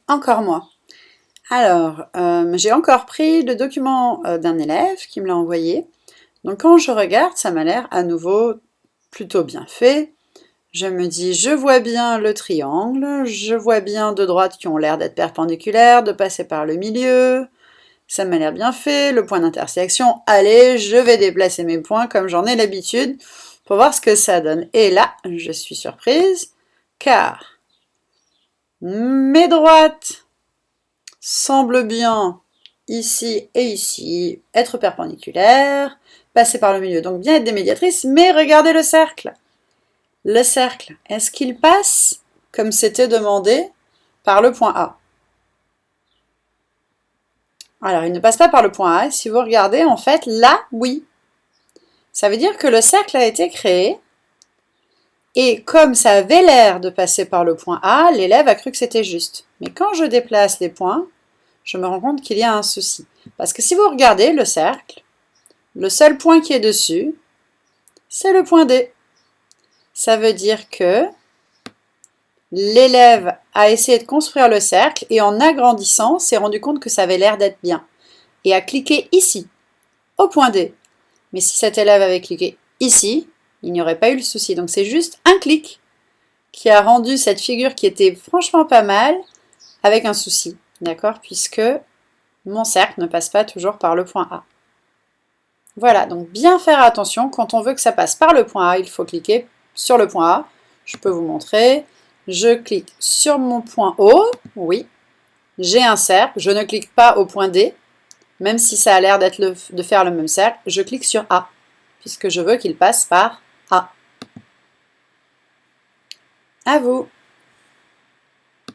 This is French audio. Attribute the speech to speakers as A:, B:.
A: encore moi. Alors, j'ai encore pris le document d'un élève qui me l'a envoyé. Donc quand je regarde, ça m'a l'air à nouveau plutôt bien fait. Je me dis, je vois bien le triangle, je vois bien deux droites qui ont l'air d'être perpendiculaires, de passer par le milieu. Ça m'a l'air bien fait, le point d'intersection. Allez, je vais déplacer mes points comme j'en ai l'habitude pour voir ce que ça donne. Et là, je suis surprise, car mes droites semblent bien ici et ici être perpendiculaires, passer par le milieu, donc bien être des médiatrices, mais regardez le cercle. Le cercle, est-ce qu'il passe, comme c'était demandé, par le point A? Alors, il ne passe pas par le point A, et si vous regardez, en fait, là, oui. Ça veut dire que le cercle a été créé, et comme ça avait l'air de passer par le point A, l'élève a cru que c'était juste. Mais quand je déplace les points, je me rends compte qu'il y a un souci. Parce que si vous regardez le cercle, le seul point qui est dessus, c'est le point D. Ça veut dire que l'élève a essayé de construire le cercle et en agrandissant, s'est rendu compte que ça avait l'air d'être bien. Et a cliqué ici, au point D. Mais si cet élève avait cliqué ici, il n'y aurait pas eu le souci. Donc c'est juste un clic qui a rendu cette figure qui était franchement pas mal avec un souci. D'accord? Puisque mon cercle ne passe pas toujours par le point A. Voilà, donc bien faire attention, quand on veut que ça passe par le point A, il faut cliquer sur le point A. Je peux vous montrer. Je clique sur mon point O, oui, j'ai un cercle, je ne clique pas au point D, même si ça a l'air de faire le même cercle, je clique sur A, puisque je veux qu'il passe par A. À vous!